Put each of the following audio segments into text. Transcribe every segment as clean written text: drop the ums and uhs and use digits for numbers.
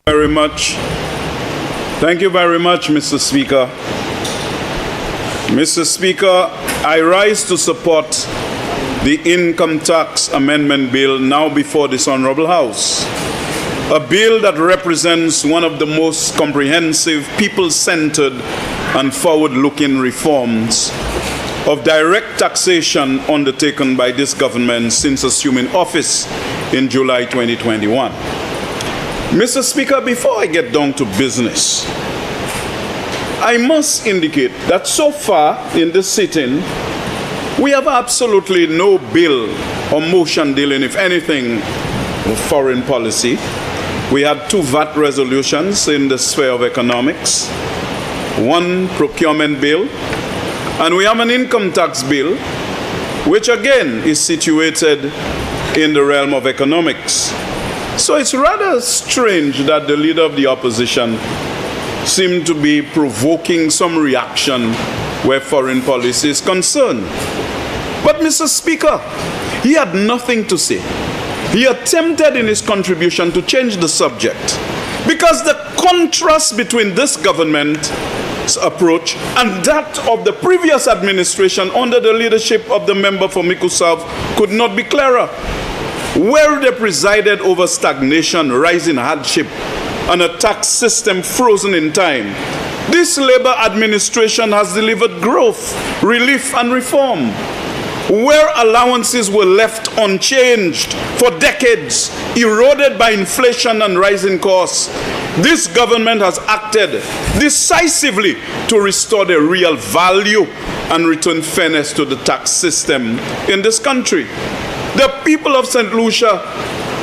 Very much. Thank you very much, Mr. Speaker. Mr. Speaker, I rise to support the Income Tax Amendment Bill now before this Honorable House. A bill that represents one of the most comprehensive, people-centered and forward-looking reforms of direct taxation undertaken by this government since assuming office in July 2021. Mr. Speaker, before I get down to business, I must indicate that so far in this sitting, we have absolutely no bill or motion dealing, if anything, with foreign policy. We had 2 VAT resolutions in the sphere of economics, 1 procurement bill, and we have an income tax bill, which again is situated in the realm of economics. So it's rather strange that the leader of the opposition seemed to be provoking some reaction where foreign policy is concerned. But Mr. Speaker, he had nothing to say. He attempted in his contribution to change the subject because the contrast between this government's approach and that of the previous administration under the leadership of the member for Miku South could not be clearer. Where they presided over stagnation, rising hardship, and a tax system frozen in time, this Labour administration has delivered growth, relief, and reform. Where allowances were left unchanged for decades, eroded by inflation and rising costs, this government has acted decisively to restore the real value and return fairness to the tax system in this country. The people of St. Lucia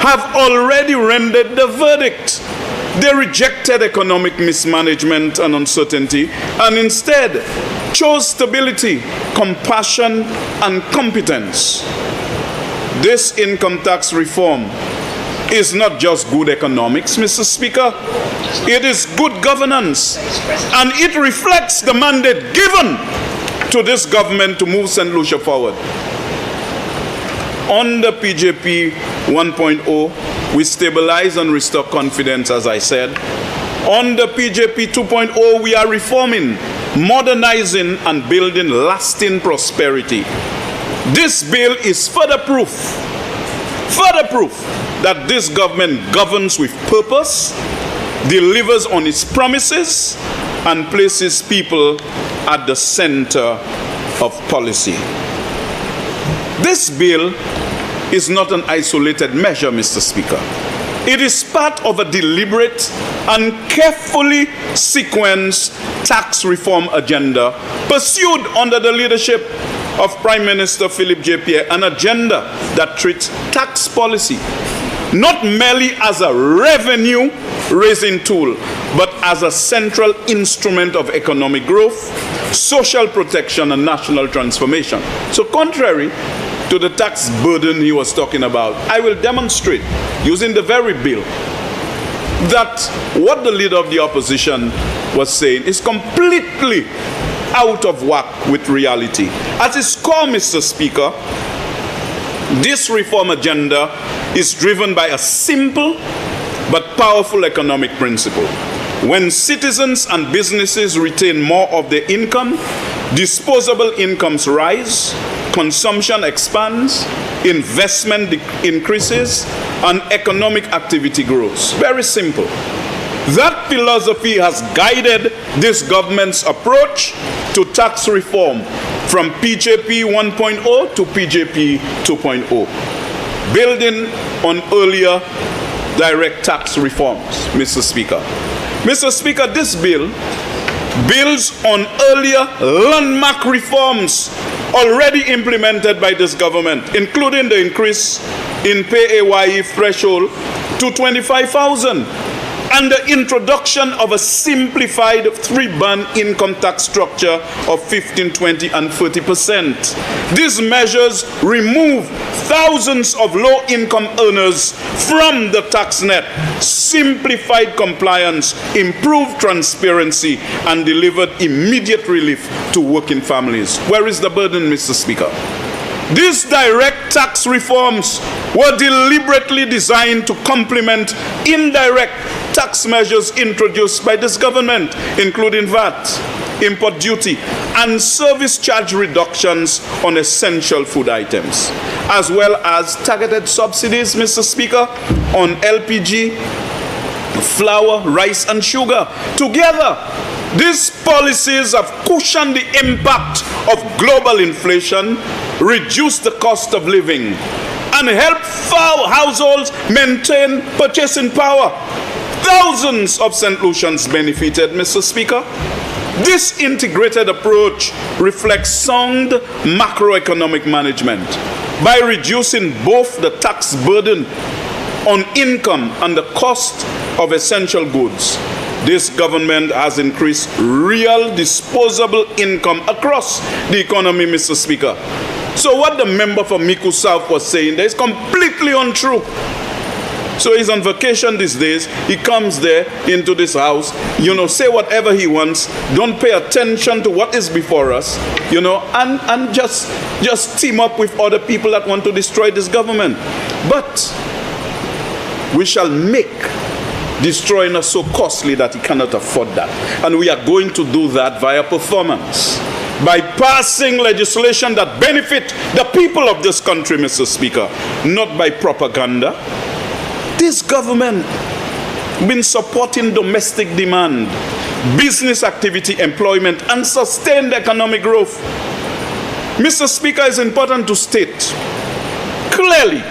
have already rendered the verdict. They rejected economic mismanagement and uncertainty and instead chose stability, compassion, and competence. This income tax reform is not just good economics, Mr. Speaker. It is good governance, and it reflects the mandate given to this government to move St. Lucia forward. Under PJP 1.0, we stabilize and restore confidence, as I said. Under PJP 2.0, we are reforming, modernizing, and building lasting prosperity. This bill is further proof that this government governs with purpose, delivers on its promises, and places people at the center of policy. This bill is not an isolated measure, Mr. Speaker. It is part of a deliberate and carefully sequenced tax reform agenda pursued under the leadership of Prime Minister Philip J. Pierre, an agenda that treats tax policy not merely as a revenue-raising tool, but as a central instrument of economic growth, social protection, and national transformation. So contrary to the tax burden he was talking about, I will demonstrate, using the very bill, that what the leader of the opposition was saying is completely out of whack with reality. At its core, Mr. Speaker, this reform agenda is driven by a simple but powerful economic principle. When citizens and businesses retain more of their income, disposable incomes rise, consumption expands, investment increases, and economic activity grows. Very simple. That philosophy has guided this government's approach to tax reform from PJP 1.0 to PJP 2.0, building on earlier direct tax reforms, Mr. Speaker. Mr. Speaker, this bill builds on earlier landmark reforms already implemented by this government, including the increase in PAYE threshold to 25,000 and the introduction of a simplified 3-band income tax structure of 15%, 20%, and 30%. These measures remove thousands of low-income earners from the tax net, simplified compliance, improved transparency, and delivered immediate relief to working families. Where is the burden, Mr. Speaker? This direct tax reforms were deliberately designed to complement indirect tax measures introduced by this government, including VAT, import duty, and service charge reductions on essential food items, as well as targeted subsidies, Mr. Speaker, on LPG, flour, rice, and sugar. Together, these policies have cushioned the impact of global inflation, reduced the cost of living, and helped households maintain purchasing power. Thousands of St. Lucians benefited, Mr. Speaker. This integrated approach reflects sound macroeconomic management by reducing both the tax burden on income and the cost of essential goods. This government has increased real disposable income across the economy, Mr. Speaker. So what the member for Miku South was saying there is completely untrue. So he's on vacation these days. He comes there into this house, say whatever he wants. Don't pay attention to what is before us, and just team up with other people that want to destroy this government. But we shall make destroying us so costly that he cannot afford that. And we are going to do that via performance, by passing legislation that benefit the people of this country, Mr. Speaker, not by propaganda. This government been supporting domestic demand, business activity, employment, and sustained economic growth. Mr. Speaker, it's important to state clearly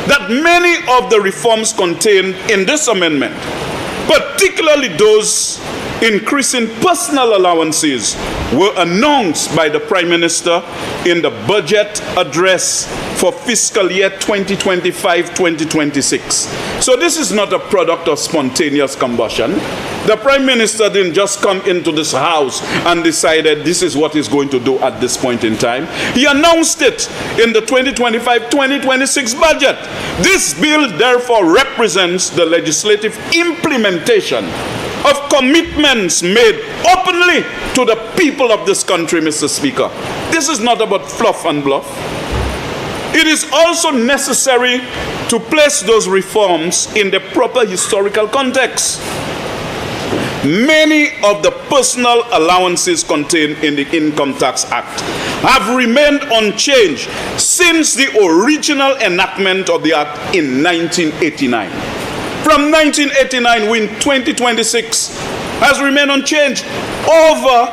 that many of the reforms contained in this amendment, particularly those increasing personal allowances, were announced by the Prime Minister in the budget address for fiscal year 2025-2026. So this is not a product of spontaneous combustion. The Prime Minister didn't just come into this house and decided this is what he's going to do at this point in time. He announced it in the 2025-2026 budget. This bill therefore represents the legislative implementation of commitments made openly to the people of this country, Mr. Speaker. This is not about fluff and bluff. It is also necessary to place those reforms in the proper historical context. Many of the personal allowances contained in the Income Tax Act have remained unchanged since the original enactment of the Act in 1989. From 1989, when 2026 has remained unchanged. Over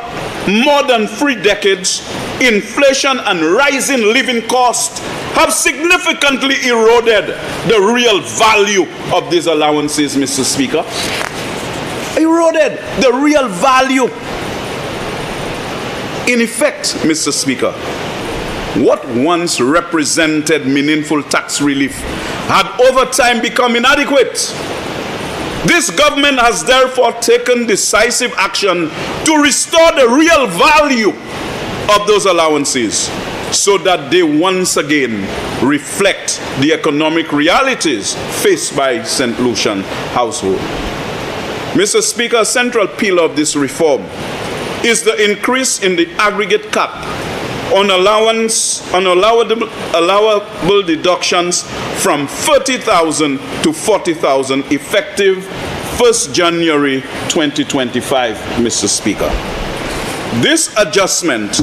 more than 3 decades, inflation and rising living costs have significantly eroded the real value of these allowances, Mr. Speaker. Eroded the real value. In effect, Mr. Speaker, what once represented meaningful tax relief had over time become inadequate. This government has therefore taken decisive action to restore the real value of those allowances so that they once again reflect the economic realities faced by St. Lucian household. Mr. Speaker, a central pillar of this reform is the increase in the aggregate cap on allowable deductions from 30,000 to 40,000 effective 1st January 2025, Mr. Speaker. This adjustment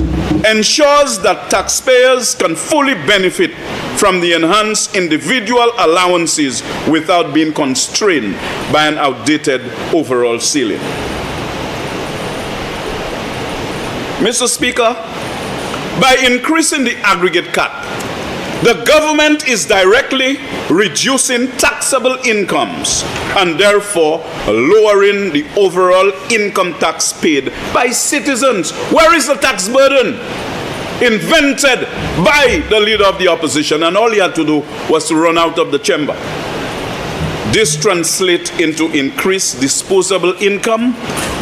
ensures that taxpayers can fully benefit from the enhanced individual allowances without being constrained by an outdated overall ceiling. Mr. Speaker, by increasing the aggregate cap, the government is directly reducing taxable incomes and therefore lowering the overall income tax paid by citizens. Where is the tax burden? Invented by the leader of the opposition, and all he had to do was to run out of the chamber. This translates into increased disposable income,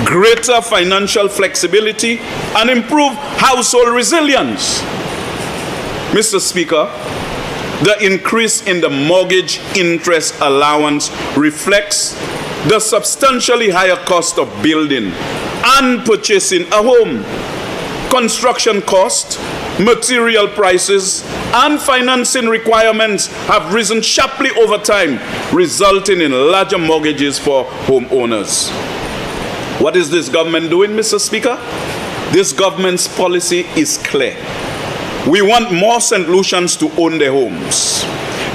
greater financial flexibility, and improved household resilience. Mr. Speaker, the increase in the mortgage interest allowance reflects the substantially higher cost of building and purchasing a home. Construction costs material prices, and financing requirements have risen sharply over time, resulting in larger mortgages for homeowners. What is this government doing, Mr. Speaker? This government's policy is clear. We want more St. Lucians to own their homes.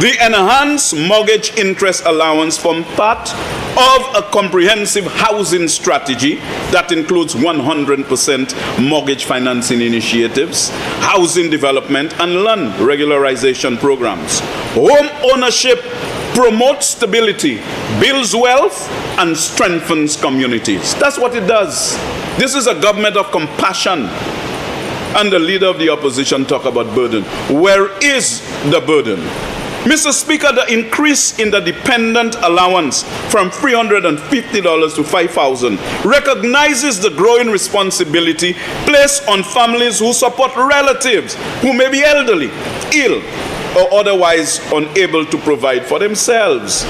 The enhanced mortgage interest allowance forms part of a comprehensive housing strategy that includes 100% mortgage financing initiatives, housing development, and land regularization programs. Home ownership promotes stability, builds wealth, and strengthens communities. That's what it does. This is a government of compassion. And the leader of the opposition talk about burden. Where is the burden? Mr. Speaker, the increase in the dependent allowance from $350 to $5,000 recognizes the growing responsibility placed on families who support relatives who may be elderly, ill, or otherwise unable to provide for themselves.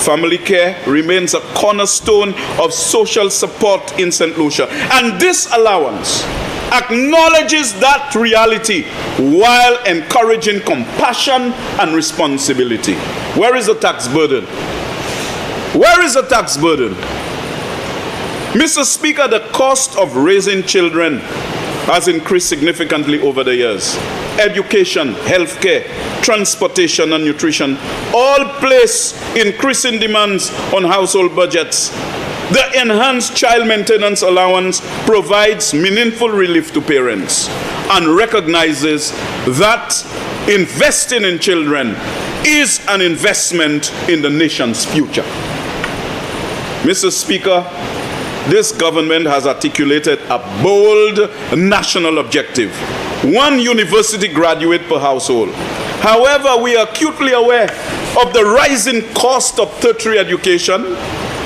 Family care remains a cornerstone of social support in St. Lucia, and this allowance acknowledges that reality while encouraging compassion and responsibility. Where is the tax burden? Where is the tax burden? Mr. Speaker, the cost of raising children has increased significantly over the years. Education, healthcare, transportation, and nutrition all place increasing demands on household budgets. The enhanced child maintenance allowance provides meaningful relief to parents and recognizes that investing in children is an investment in the nation's future. Mr. Speaker, this government has articulated a bold national objective: 1 university graduate per household. However, we are acutely aware of the rising cost of tertiary education.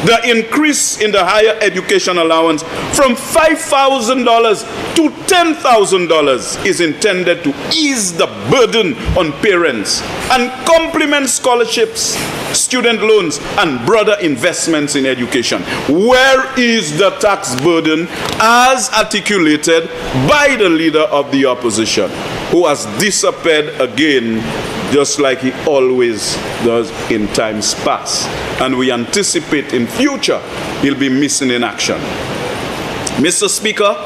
The increase in the higher education allowance from $5,000 to $10,000 is intended to ease the burden on parents and complement scholarships, student loans, and broader investments in education. Where is the tax burden as articulated by the leader of the opposition, who has disappeared again, just like he always does in times past? And we anticipate in future he'll be missing in action. Mr. Speaker,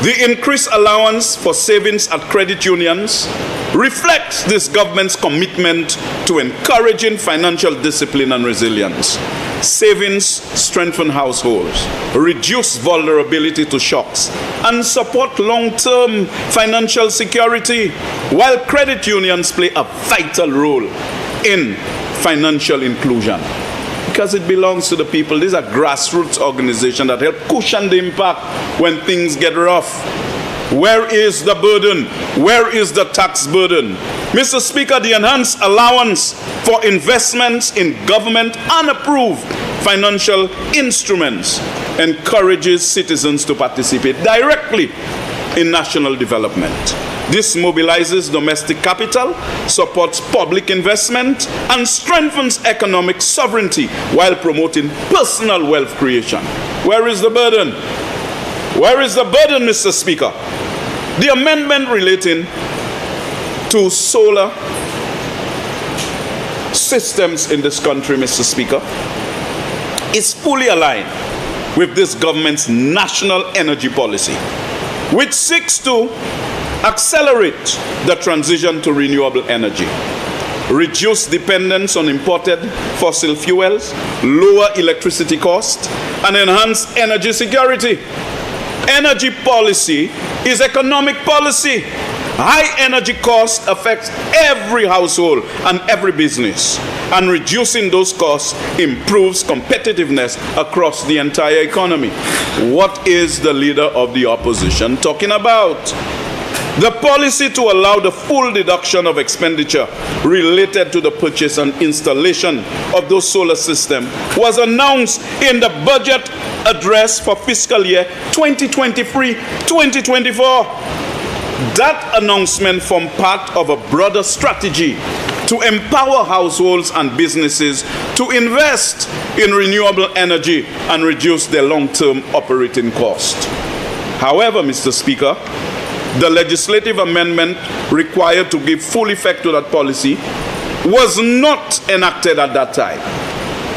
the increased allowance for savings at credit unions reflects this government's commitment to encouraging financial discipline and resilience. Savings strengthen households, reduce vulnerability to shocks, and support long-term financial security, while credit unions play a vital role in financial inclusion. Because it belongs to the people. These are grassroots organizations that help cushion the impact when things get rough. Where is the burden? Where is the tax burden? Mr. Speaker, the enhanced allowance for investments in government unapproved financial instruments encourages citizens to participate directly in national development. This mobilizes domestic capital, supports public investment, and strengthens economic sovereignty while promoting personal wealth creation. Where is the burden? Where is the burden, Mr. Speaker? The amendment relating to solar systems in this country, Mr. Speaker, is fully aligned with this government's national energy policy, which seeks to accelerate the transition to renewable energy, reduce dependence on imported fossil fuels, lower electricity costs, and enhance energy security. Energy policy is economic policy. High energy costs affect every household and every business, and reducing those costs improves competitiveness across the entire economy. What is the leader of the opposition talking about? The policy to allow the full deduction of expenditure related to the purchase and installation of those solar systems was announced in the budget address for fiscal year 2023-2024. That announcement formed part of a broader strategy to empower households and businesses to invest in renewable energy and reduce their long-term operating cost. However, Mr. Speaker, the legislative amendment required to give full effect to that policy was not enacted at that time.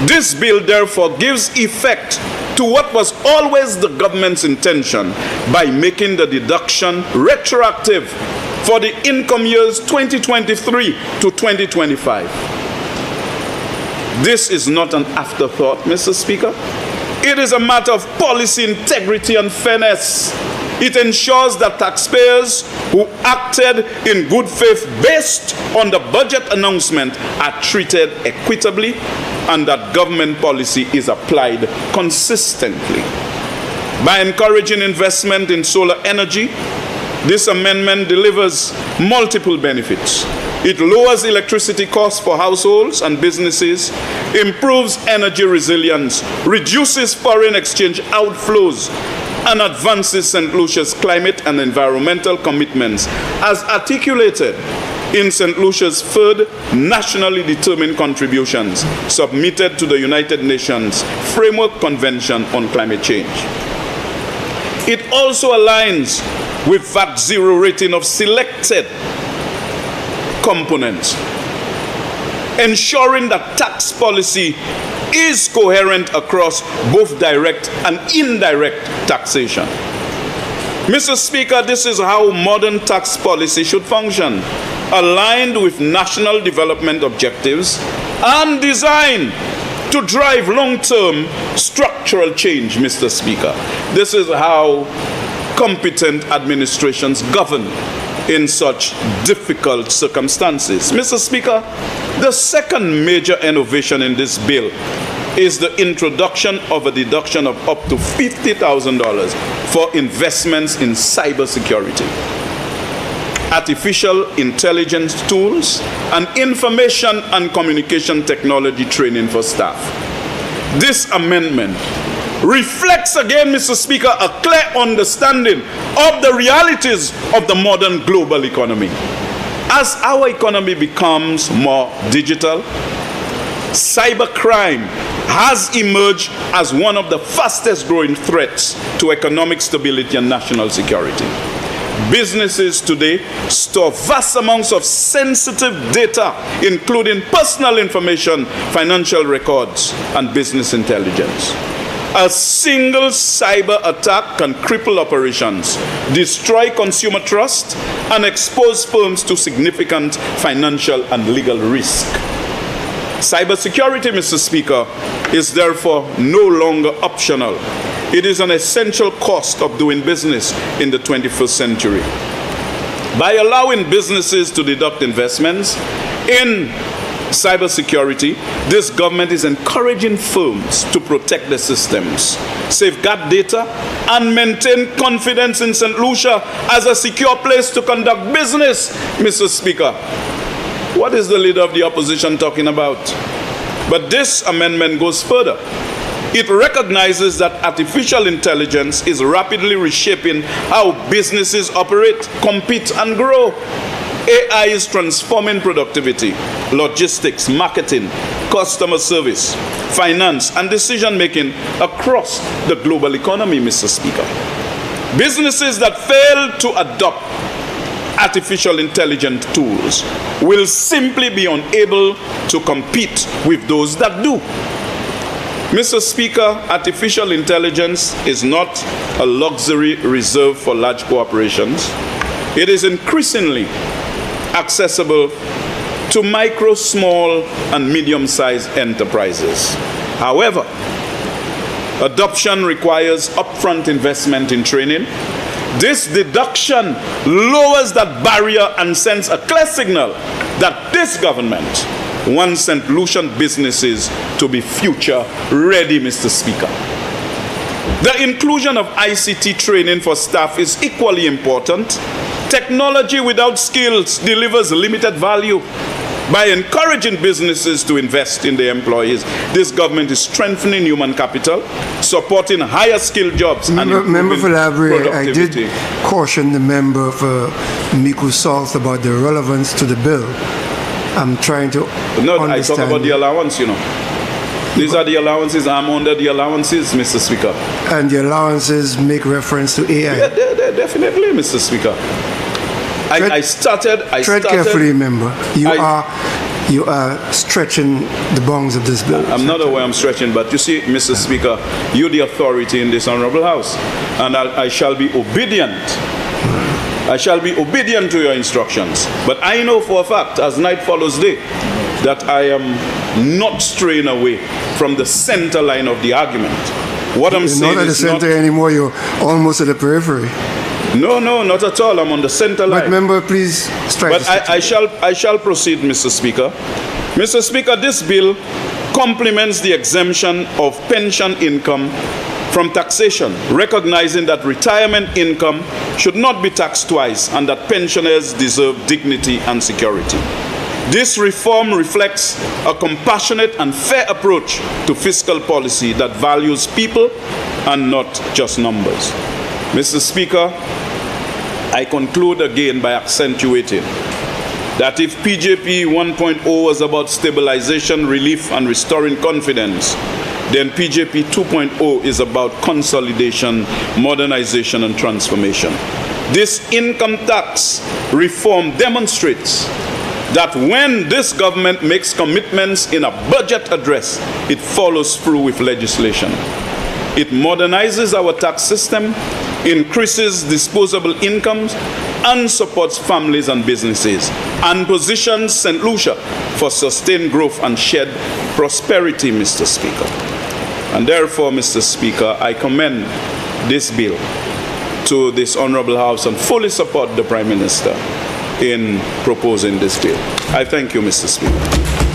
This bill therefore gives effect to what was always the government's intention by making the deduction retroactive for the income years 2023 to 2025. This is not an afterthought, Mr. Speaker. It is a matter of policy integrity and fairness. It ensures that taxpayers who acted in good faith based on the budget announcement are treated equitably and that government policy is applied consistently. By encouraging investment in solar energy, this amendment delivers multiple benefits. It lowers electricity costs for households and businesses, improves energy resilience, reduces foreign exchange outflows, and advances St. Lucia's climate and environmental commitments as articulated in St. Lucia's third nationally determined contributions submitted to the United Nations Framework Convention on Climate Change. It also aligns with VAT zero rating of selected components, ensuring that tax policy is coherent across both direct and indirect taxation. Mr. Speaker, this is how modern tax policy should function, aligned with national development objectives and designed to drive long-term structural change, Mr. Speaker. This is how competent administrations govern in such difficult circumstances. Mr. Speaker, the second major innovation in this bill is the introduction of a deduction of up to $50,000 for investments in cybersecurity, artificial intelligence tools, and information and communication technology training for staff. This amendment reflects again, Mr. Speaker, a clear understanding of the realities of the modern global economy. As our economy becomes more digital, cybercrime has emerged as one of the fastest growing threats to economic stability and national security. Businesses today store vast amounts of sensitive data, including personal information, financial records, and business intelligence. A single cyber attack can cripple operations, destroy consumer trust, and expose firms to significant financial and legal risk. Cybersecurity, Mr. Speaker, is therefore no longer optional. It is an essential cost of doing business in the 21st century. By allowing businesses to deduct investments in cybersecurity, this government is encouraging firms to protect their systems, safeguard data, and maintain confidence in St. Lucia as a secure place to conduct business, Mr. Speaker. What is the leader of the opposition talking about? But this amendment goes further. It recognizes that artificial intelligence is rapidly reshaping how businesses operate, compete, and grow. AI is transforming productivity, logistics, marketing, customer service, finance, and decision-making across the global economy, Mr. Speaker. Businesses that fail to adopt artificial intelligence tools will simply be unable to compete with those that do. Mr. Speaker, artificial intelligence is not a luxury reserved for large corporations. It is increasingly accessible to micro, small, and medium-sized enterprises. However, adoption requires upfront investment in training. This deduction lowers that barrier and sends a clear signal that this government wants St. Lucian businesses to be future ready, Mr. Speaker. The inclusion of ICT training for staff is equally important. Technology without skills delivers limited value. By encouraging businesses to invest in their employees, this government is strengthening human capital, supporting higher skilled jobs, and Member for Library, I did productivity. caution the member for Miku South about the relevance to the bill. I'm trying to No, understand. I talk about the allowance, you know. These are the allowances. I'm under the allowances, Mr. Speaker. And the allowances make reference to AI. Yeah, definitely, Mr. Speaker. I started. Tread carefully, member. You are stretching the bounds of this bill. I'm not aware I'm stretching, but you see, Mr. Speaker, you're the authority in this honorable house, and I shall be obedient. I shall be obedient to your instructions. But I know for a fact, as night follows day, that I am not straying away from the center line of the argument. What I'm saying is not at the center anymore. You're almost at the periphery. No, not at all. I'm on the center line. But member, please strike. But I shall proceed, Mr. Speaker. Mr. Speaker, this bill complements the exemption of pension income from taxation, recognizing that retirement income should not be taxed twice and that pensioners deserve dignity and security. This reform reflects a compassionate and fair approach to fiscal policy that values people and not just numbers. Mr. Speaker, I conclude again by accentuating that if PJP 1.0 was about stabilization, relief, and restoring confidence, then PJP 2.0 is about consolidation, modernization, and transformation. This income tax reform demonstrates that when this government makes commitments in a budget address, it follows through with legislation. It modernizes our tax system, increases disposable incomes, and supports families and businesses, and positions St. Lucia for sustained growth and shared prosperity, Mr. Speaker. And therefore, Mr. Speaker, I commend this bill to this honorable House and fully support the Prime Minister in proposing this bill. I thank you, Mr. Speaker.